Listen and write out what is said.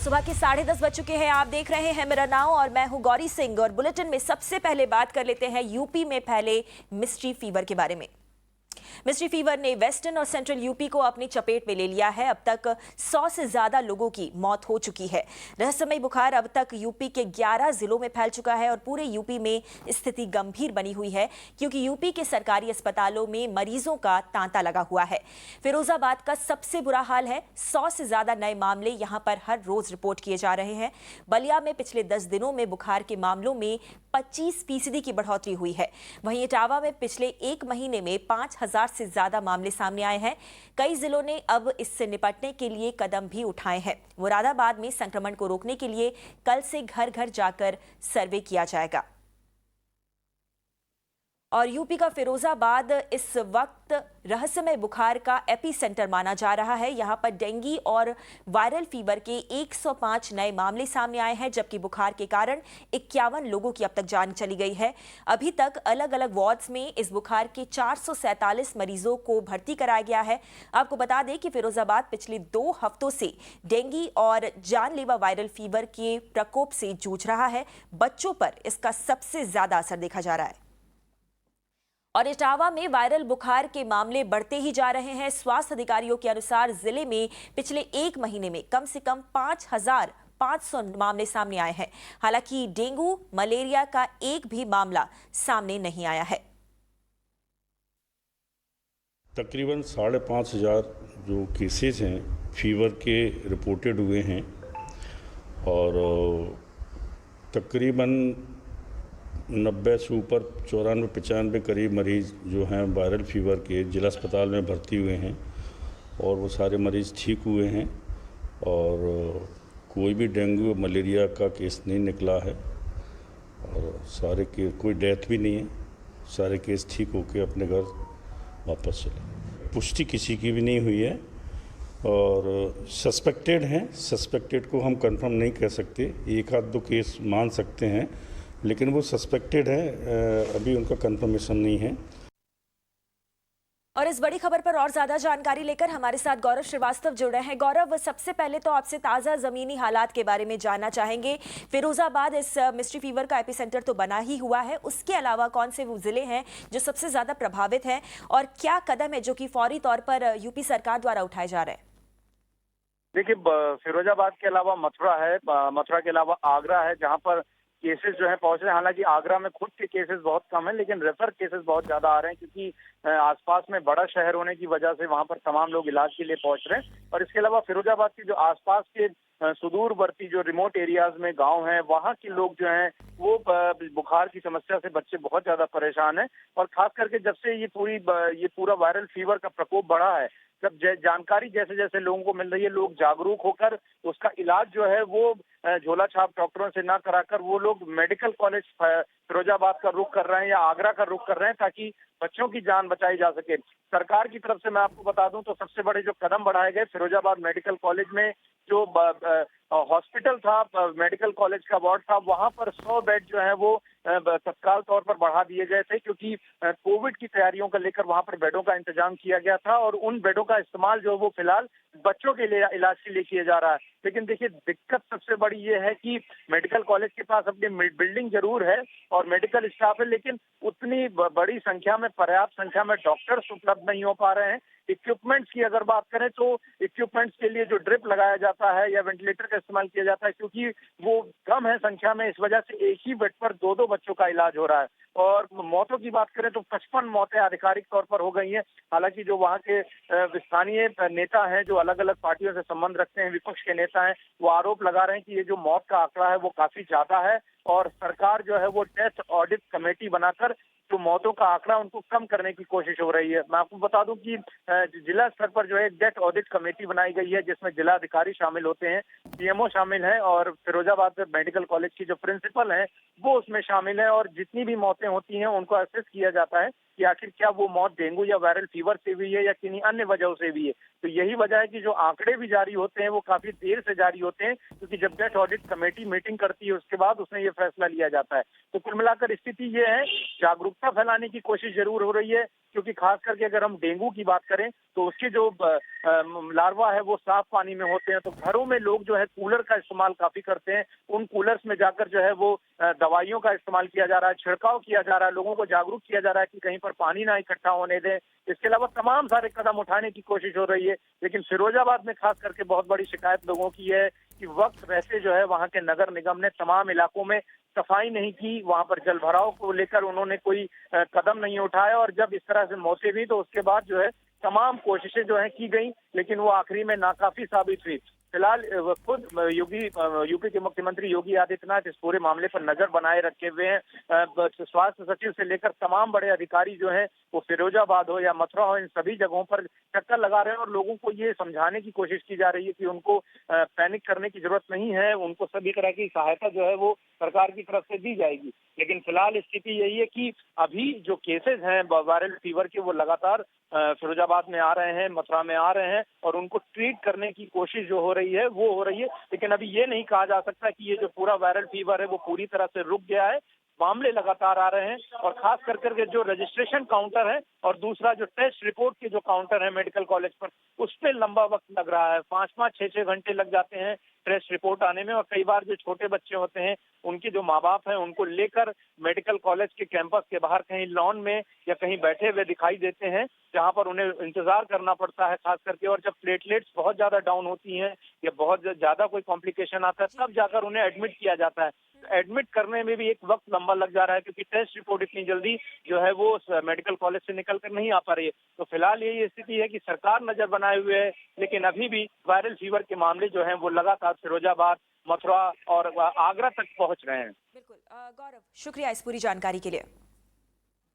सुबह के 10:30 बज चुके हैं। आप देख रहे हैं मेरा नाम और मैं हूं गौरी सिंह। और बुलेटिन में सबसे पहले बात कर लेते हैं यूपी में फैले मिस्ट्री फीवर के बारे में। मिस्ट्री फीवर ने वेस्टर्न और सेंट्रल यूपी को अपनी चपेट में ले लिया है। अब तक 100 से ज्यादा लोगों की मौत हो चुकी है। रहस्यमय बुखार अब तक यूपी के 11 जिलों में फैल चुका है और पूरे यूपी में स्थिति गंभीर बनी हुई है, क्योंकि यूपी के सरकारी अस्पतालों में मरीजों का तांता लगा हुआ है। फिरोजाबाद का सबसे बुरा हाल है। 100 से ज्यादा नए मामले यहां पर हर रोज रिपोर्ट किए जा रहे हैं। बलिया में पिछले 10 दिनों में बुखार के मामलों में 25% की बढ़ोतरी हुई है। वहीं इटावा में पिछले एक महीने में 5000 से ज्यादा मामले सामने आए हैं। कई जिलों ने अब इससे निपटने के लिए कदम भी उठाए हैं। मुरादाबाद में संक्रमण को रोकने के लिए कल से घर घर जाकर सर्वे किया जाएगा। और यूपी का फिरोजाबाद इस वक्त रहस्यमय बुखार का एपी सेंटर माना जा रहा है। यहां पर डेंगू और वायरल फीवर के 105 नए मामले सामने आए हैं, जबकि बुखार के कारण 51 लोगों की अब तक जान चली गई है। अभी तक अलग अलग वार्ड्स में इस बुखार के 447 मरीजों को भर्ती कराया गया है। आपको बता दें कि फिरोजाबाद पिछले 2 हफ्तों से डेंगू और जानलेवा वायरल फीवर के प्रकोप से जूझ रहा है। बच्चों पर इसका सबसे ज्यादा असर देखा जा रहा है। और इटावा में वायरल बुखार के मामले बढ़ते ही जा रहे हैं। स्वास्थ्य अधिकारियों के अनुसार जिले में पिछले एक महीने में कम से कम 5500 मामले सामने आए हैं। हालांकि डेंगू मलेरिया का एक भी मामला सामने नहीं आया है। तकरीबन 5500 जो केसेस हैं फीवर के रिपोर्टेड हुए हैं और तकरीबन 90 से ऊपर 94-95 करीब मरीज़ जो हैं वायरल फीवर के जिला अस्पताल में भर्ती हुए हैं और वो सारे मरीज़ ठीक हुए हैं और कोई भी डेंगू मलेरिया का केस नहीं निकला है और सारे के कोई डेथ भी नहीं है। सारे केस ठीक होकर अपने घर वापस चले। पुष्टि किसी की भी नहीं हुई है और सस्पेक्टेड हैं। सस्पेक्टेड को हम कंफर्म नहीं कह सकते। एक आध दो केस मान सकते हैं, लेकिन वो सस्पेक्टेड है, अभी उनका कंफर्मेशन नहीं है। और इस बड़ी खबर पर और ज्यादा जानकारी लेकर हमारे साथ गौरव श्रीवास्तव जुड़ रहे हैं। गौरव, सबसे पहले तो आपसे ताजा जमीनी हालात के बारे में जानना चाहेंगे। फिरोजाबाद इस मिस्ट्री फीवर का एपिसेंटर तो बना ही हुआ है, उसके अलावा कौन से वो जिले हैं जो सबसे ज्यादा प्रभावित हैं और क्या कदम है जो कि फौरी तौर पर यूपी सरकार द्वारा उठाए जा रहे हैं? देखिए, फिरोजाबाद के अलावा मथुरा है, मथुरा के अलावा आगरा है, जहां पर केसेस जो है पहुंच रहे हैं। हालांकि आगरा में खुद के केसेस बहुत कम है, लेकिन रेफर केसेस बहुत ज्यादा आ रहे हैं, क्योंकि आसपास में बड़ा शहर होने की वजह से वहां पर तमाम लोग इलाज के लिए पहुंच रहे हैं। और इसके अलावा फिरोजाबाद के जो आसपास के सुदूरवर्ती जो रिमोट एरियाज में गांव हैं, वहां के लोग जो हैं वो बुखार की समस्या से बच्चे बहुत ज्यादा परेशान हैं। और खास करके जब से ये पूरा वायरल फीवर का प्रकोप बढ़ा है, जब जानकारी जैसे जैसे लोगों को मिल रही है, लोग जागरूक होकर उसका इलाज जो है वो झोला छाप डॉक्टरों से ना कराकर वो लोग मेडिकल कॉलेज फिरोजाबाद का रुख कर रहे हैं या आगरा का रुख कर रहे हैं, ताकि बच्चों की जान बचाई जा सके। सरकार की तरफ से मैं आपको बता दूं तो सबसे बड़े जो कदम बढ़ाए गए, फिरोजाबाद मेडिकल कॉलेज में जो हॉस्पिटल था, मेडिकल कॉलेज का वार्ड था, वहां पर 100 बेड जो है वो तत्काल तौर पर बढ़ा दिए गए थे, क्योंकि कोविड की तैयारियों को लेकर वहां पर बेडों का इंतजाम किया गया था और उन बेडों का इस्तेमाल जो वो फिलहाल बच्चों के लिए इलाज के लिए किया जा रहा है। लेकिन देखिए, दिक्कत सबसे बड़ी ये है कि मेडिकल कॉलेज के पास अपनी बिल्डिंग जरूर है और मेडिकल स्टाफ है, लेकिन उतनी बड़ी संख्या में, पर्याप्त संख्या में डॉक्टर्स उपलब्ध नहीं हो पा रहे हैं। इक्विपमेंट्स की अगर बात करें तो इक्विपमेंट्स के लिए जो ड्रिप लगाया जाता है या वेंटिलेटर का इस्तेमाल किया जाता है, क्योंकि वो कम है संख्या में, इस वजह से एक ही बेड पर 2-2 बच्चों का इलाज हो रहा है। और मौतों की बात करें तो 55 मौतें आधिकारिक तौर पर हो गई हैं। हालांकि जो वहाँ के स्थानीय नेता हैं, जो अलग अलग पार्टियों से संबंध रखते हैं, विपक्ष के नेता हैं, वो आरोप लगा रहे हैं कि ये जो मौत का आंकड़ा है वो काफी ज्यादा है और सरकार जो है वो डेथ ऑडिट कमेटी बनाकर जो मौतों का आंकड़ा उनको कम करने की कोशिश हो रही है। मैं आपको बता दूं कि जिला स्तर पर जो है डेथ ऑडिट कमेटी बनाई गई है, जिसमें जिला अधिकारी शामिल होते हैं, सीएमओ शामिल हैं और फिरोजाबाद मेडिकल कॉलेज की जो प्रिंसिपल हैं वो उसमें शामिल है। और जितनी भी मौतें होती हैं उनको असेस किया जाता है कि आखिर क्या वो मौत डेंगू या वायरल फीवर से हुई है या किन्हीं अन्य वजहों से हुई है। तो यही वजह है कि जो आंकड़े भी जारी होते हैं वो काफी देर से जारी होते हैं, क्योंकि जब डेथ ऑडिट कमेटी मीटिंग करती है उसके बाद उसमें ये फैसला लिया जाता है। तो कुल मिलाकर स्थिति ये है, जागरूकता फैलाने की कोशिश जरूर हो रही है, क्योंकि खास करके अगर हम डेंगू की बात करें तो उसके जो लार्वा है वो साफ पानी में होते हैं। तो घरों में लोग जो है कूलर का इस्तेमाल काफी करते हैं, उन कूलर्स में जाकर जो है वो दवाइयों का इस्तेमाल किया जा रहा है, छिड़काव किया जा रहा है, लोगों को जागरूक किया जा रहा है कि कहीं पर पानी ना इकट्ठा होने दें। इसके अलावा तमाम सारे कदम उठाने की कोशिश हो रही है, लेकिन फिरोजाबाद में खास करके बहुत बड़ी शिकायत लोगों की है कि वक्त रहते जो है वहां के नगर निगम ने तमाम इलाकों में सफाई नहीं की, वहां पर जल भराव को लेकर उन्होंने कोई कदम नहीं उठाया, और जब इस तरह से मौतें हुई तो उसके बाद जो है तमाम कोशिशें जो है की गई, लेकिन वो आखिरी में नाकाफी साबित हुई। फिलहाल खुद यूपी के मुख्यमंत्री योगी आदित्यनाथ इस पूरे मामले पर नजर बनाए रखे हुए हैं। स्वास्थ्य सचिव से लेकर तमाम बड़े अधिकारी जो हैं वो फिरोजाबाद हो या मथुरा हो, इन सभी जगहों पर चक्कर लगा रहे हैं और लोगों को ये समझाने की कोशिश की जा रही है कि उनको पैनिक करने की जरूरत नहीं है, उनको सभी तरह की सहायता जो है वो सरकार की तरफ से दी जाएगी। लेकिन फिलहाल स्थिति यही है कि अभी जो केसेस हैं वायरल फीवर के वो लगातार फिरोजाबाद में आ रहे हैं, मथुरा में आ रहे हैं, और उनको ट्रीट करने की कोशिश जो हो रही है वो हो रही है। लेकिन अभी ये नहीं कहा जा सकता कि ये जो पूरा वायरल फीवर है वो पूरी तरह से रुक गया है। मामले लगातार आ रहे हैं, और खास करके जो रजिस्ट्रेशन काउंटर है और दूसरा जो टेस्ट रिपोर्ट के जो काउंटर है मेडिकल कॉलेज पर, उस पे लंबा वक्त लग रहा है। 5-5, 6-6 घंटे लग जाते हैं टेस्ट रिपोर्ट आने में, और कई बार जो छोटे बच्चे होते हैं उनके जो माँ बाप हैं उनको लेकर मेडिकल कॉलेज के कैंपस के बाहर कहीं लॉन में या कहीं बैठे हुए दिखाई देते हैं, जहां पर उन्हें इंतजार करना पड़ता है खास करके। और जब प्लेटलेट्स बहुत ज्यादा डाउन होती हैं या बहुत ज्यादा कोई कॉम्प्लिकेशन आता है तब जाकर उन्हें एडमिट किया जाता है। एडमिट करने में भी एक वक्त लंबा लग जा रहा है, क्योंकि टेस्ट रिपोर्ट इतनी जल्दी जो है वो मेडिकल कॉलेज से निकल कर नहीं आ पा रही है। तो फिलहाल यही स्थिति है कि सरकार नजर बनाए हुए है, लेकिन अभी भी वायरल फीवर के मामले जो हैं वो लगातार फिरोजाबाद, मथुरा और आगरा तक पहुंच रहे हैं। बिल्कुल गौरव, शुक्रिया इस पूरी जानकारी के लिए।